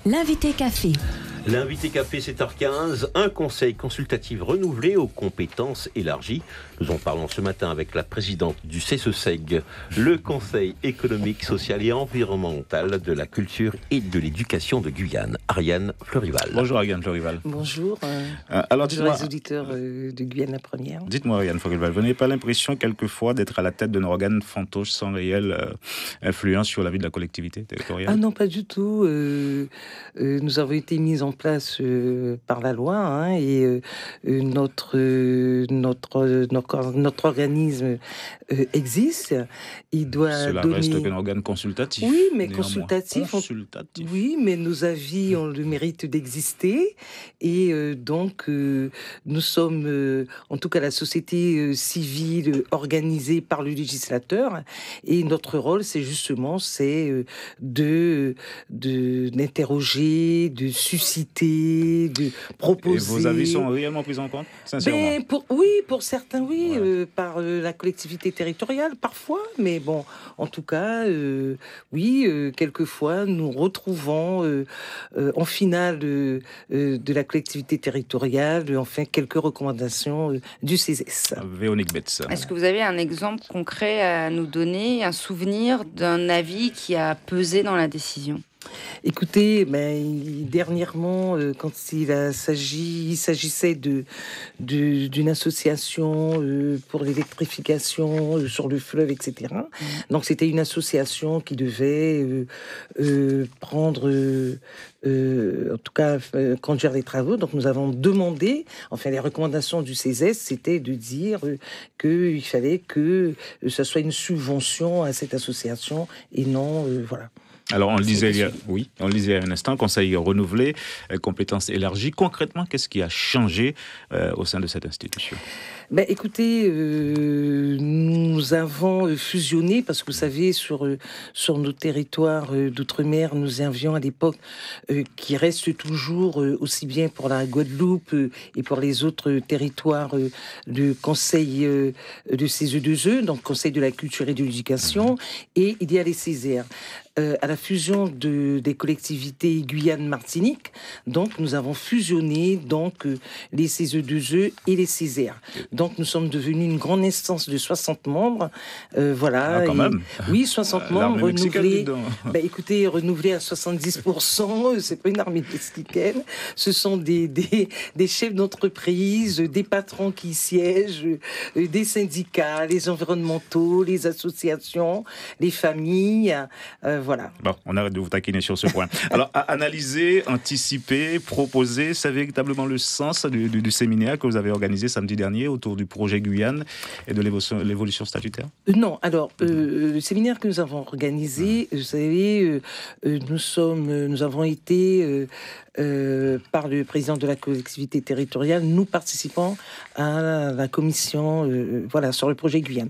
L'invité café. L'invité café, 7h15, un conseil consultatif renouvelé aux compétences élargies. Nous en parlons ce matin avec la présidente du CESEG, le Conseil économique, social et environnemental de la culture et de l'éducation de Guyane, Ariane Florival. Bonjour Ariane Florival. Bonjour. Bonjour les auditeurs de Guyane la Première. Dites-moi Ariane Florival, vous n'avez pas l'impression quelquefois d'être à la tête d'un organe fantoche sans réelle influence sur la vie de la collectivité territoriale? Ah non, pas du tout. Nous avons été mis en place par la loi et notre organisme existe. Il doit Cela reste qu'un organe consultatif. Oui, mais néanmoins. consultatif. Consultatif. Oui, mais nos avis ont le mérite d'exister. Et donc, nous sommes, en tout cas la société civile organisée par le législateur. Et notre rôle, c'est justement d'interroger, de susciter, de proposer. Et vos avis sont réellement pris en compte, sincèrement? Pour certains, oui, ouais. Par la collectivité territoriale, parfois, mais bon, en tout cas, quelquefois, nous retrouvons en finale de la collectivité territoriale, enfin, quelques recommandations du CESES. Véronique Betts. Est-ce que vous avez un exemple concret à nous donner, un souvenir d'un avis qui a pesé dans la décision ? Écoutez, dernièrement, quand il s'agissait d'une association pour l'électrification sur le fleuve, etc. Donc c'était une association qui devait prendre, en tout cas, conduire les travaux. Donc nous avons demandé, enfin les recommandations du CESES, c'était de dire qu'il fallait que ce soit une subvention à cette association et non, voilà. Alors, on le disait il y a un instant, conseil renouvelé, compétences élargies. Concrètement, qu'est-ce qui a changé au sein de cette institution ? Écoutez, nous avons fusionné, parce que vous savez, sur nos territoires d'outre-mer, nous avions à l'époque, qui reste toujours, aussi bien pour la Guadeloupe et pour les autres territoires, le conseil de CESE2E, donc Conseil de la culture et de l'éducation, et il y a les Césaires. À la fusion des collectivités Guyane-Martinique, donc nous avons fusionné les CESE2E et les Césaires. Donc nous sommes devenus une grande instance de 60 membres. Voilà. Ah, quand même. Oui, 60 membres renouvelés. Écoutez, renouvelés à 70%, c'est pas une armée mexicaine. Ce sont des chefs d'entreprise, des patrons qui siègent, des syndicats, les environnementaux, les associations, les familles. Voilà. Bon, on arrête de vous taquiner sur ce point. Alors, analyser, anticiper, proposer, c'est véritablement le sens du séminaire que vous avez organisé samedi dernier autour du projet Guyane et de l'évolution statutaire ? Non, alors, le séminaire que nous avons organisé, vous savez, nous avons été, par le président de la collectivité territoriale, nous participons à la commission sur le projet Guyane.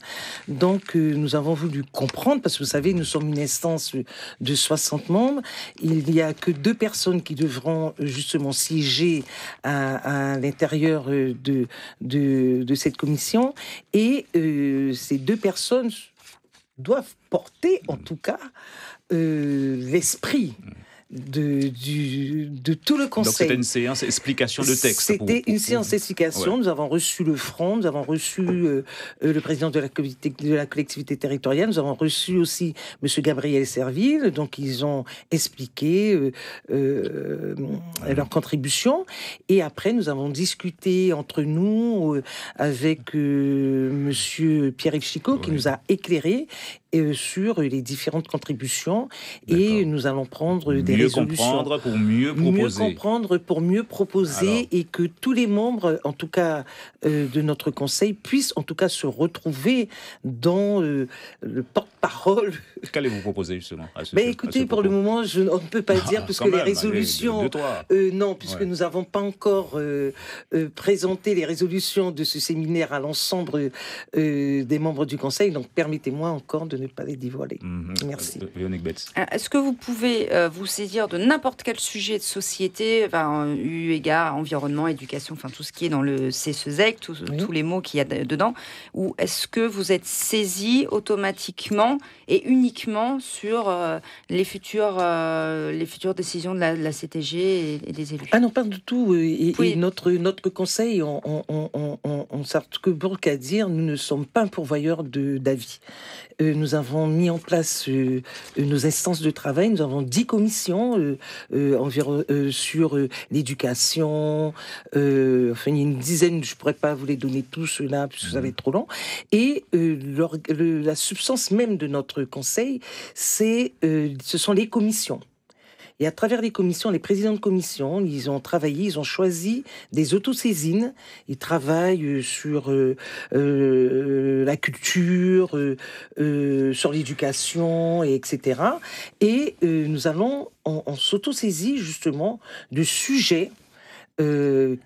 Donc, nous avons voulu comprendre, parce que vous savez, nous sommes une instance de 60 membres. Il n'y a que 2 personnes qui devront justement siéger à l'intérieur de cette commission. Et ces 2 personnes doivent porter, en tout cas, l'esprit de tout le conseil. Donc c'était une séance explication de texte. C'était une séance explication. Ouais. Nous avons reçu le front, nous avons reçu le président de la collectivité territoriale, nous avons reçu aussi Monsieur Gabriel Serville. Donc ils ont expliqué leur contribution. Et après nous avons discuté entre nous avec Monsieur Pierre-Yves Chicot qui nous a éclairé sur les différentes contributions. D'accord. Et nous allons prendre des résolutions. Comprendre pour mieux proposer. Mieux comprendre pour mieux proposer. Alors. Et que tous les membres, en tout cas de notre conseil, puissent en tout cas se retrouver dans le porte-parole. Qu'allez-vous proposer justement écoutez, pour le moment, on ne peut pas dire, puisque les résolutions... non, puisque nous n'avons pas encore présenté les résolutions de ce séminaire à l'ensemble des membres du conseil. Donc permettez-moi encore de ne pas les dévoiler. Merci. Véronique Betts. Est-ce que vous pouvez vous saisir de n'importe quel sujet de société, eu égard à environnement, éducation, tout ce qui est dans le CESEG, tous les mots qu'il y a dedans, ou est-ce que vous êtes saisi automatiquement seulement et uniquement sur les futures décisions de la CTG et des élus. Ah non, pas du tout. Et Oui. notre conseil, on s'articule qu'à dire, nous ne sommes pas un pourvoyeur d'avis. Nous avons mis en place nos instances de travail. Nous avons 10 commissions environ sur l'éducation. Enfin, il y a une dizaine, je pourrais pas vous les donner tous là, puisque ça va être trop long. Et la substance même de notre conseil, ce sont les commissions. Et à travers les commissions, les présidents de commission, ils ont travaillé, ils ont choisi des autosaisines. Ils travaillent sur la culture, sur l'éducation, etc. Et nous allons, on s'autosaisit justement de sujets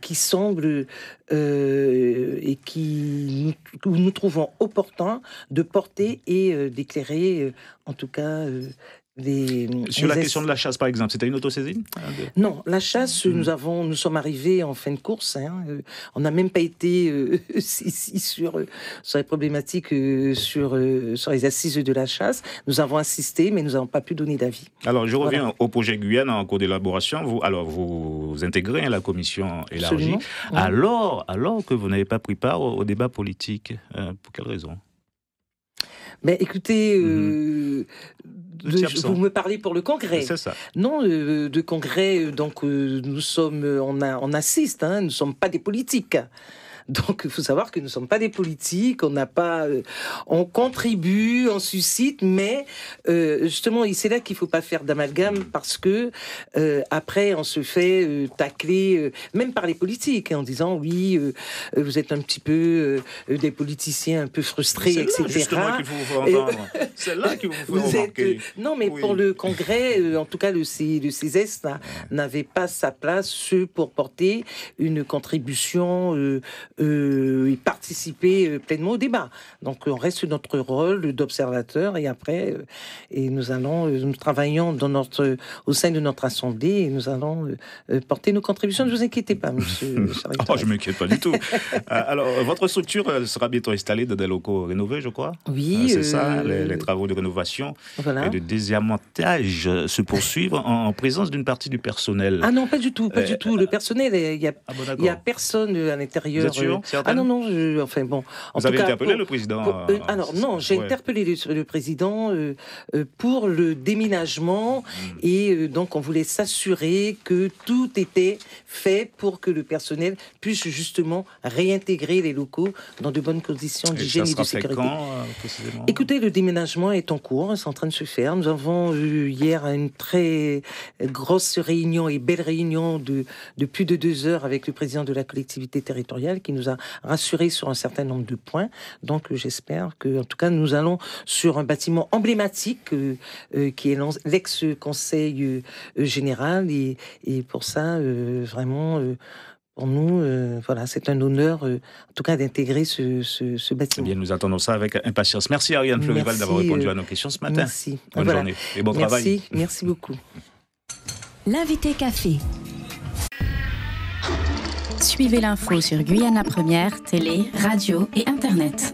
qui semblent et que nous trouvons opportun de porter et d'éclairer, en tout cas... Sur la question de la chasse, par exemple, c'était une autosaisine ? Non, la chasse, nous sommes arrivés en fin de course. On n'a même pas été ici sur les problématiques, sur les assises de la chasse. Nous avons assisté, mais nous n'avons pas pu donner d'avis. Alors, je reviens au projet Guyane en cours d'élaboration. Vous intégrez la commission élargie. Absolument. Alors que vous n'avez pas pris part au débat politique. Pour quelle raison ? Ben, écoutez, vous me parlez pour le congrès. C'est ça. Non, de congrès, donc nous sommes, on assiste, nous ne sommes pas des politiques. Donc, il faut savoir que nous ne sommes pas des politiques, on contribue, on suscite, mais justement, c'est là qu'il ne faut pas faire d'amalgame parce que après, on se fait tacler, même par les politiques, en disant oui, vous êtes un petit peu des politiciens un peu frustrés, etc. C'est là qu'il faut vous entendre. C'est là qu'il faut vous remarquer. Non, mais pour le congrès, en tout cas, le CESES n'avait pas sa place pour porter une contribution et participer pleinement au débat. Donc on reste notre rôle d'observateur et après nous travaillons au sein de notre assemblée et nous allons porter nos contributions. Ne vous inquiétez pas, monsieur. Je m'inquiète pas du tout. Alors votre structure sera bientôt installée dans des locaux rénovés, je crois. Oui, c'est ça. Les travaux de rénovation et de désavantage se poursuivent en présence d'une partie du personnel. Ah non, pas du tout, pas du tout. Le personnel, il y a personne à l'intérieur. Vous êtes sûr ? Ah non, enfin bon. Vous avez interpellé le président alors non, j'ai interpellé le président pour le déménagement et donc on voulait s'assurer que tout était fait pour que le personnel puisse justement réintégrer les locaux dans de bonnes conditions d'hygiène et de sécurité. Précisément ? Écoutez, le déménagement est en cours, c'est en train de se faire. Nous avons eu hier une très grosse réunion et belle réunion de plus de 2 heures avec le président de la collectivité territoriale qui nous a rassuré sur un certain nombre de points. Donc j'espère que, en tout cas, nous allons sur un bâtiment emblématique qui est l'ex-conseil général et pour ça, vraiment... pour nous, c'est un honneur, en tout cas, d'intégrer ce bâtiment. Eh bien, nous attendons ça avec impatience. Merci Ariane Fleuryval d'avoir répondu à nos questions ce matin. Merci. Bonne journée et bon travail. Merci beaucoup. L'invité café. Suivez l'info sur Guyana Première, télé, radio et internet.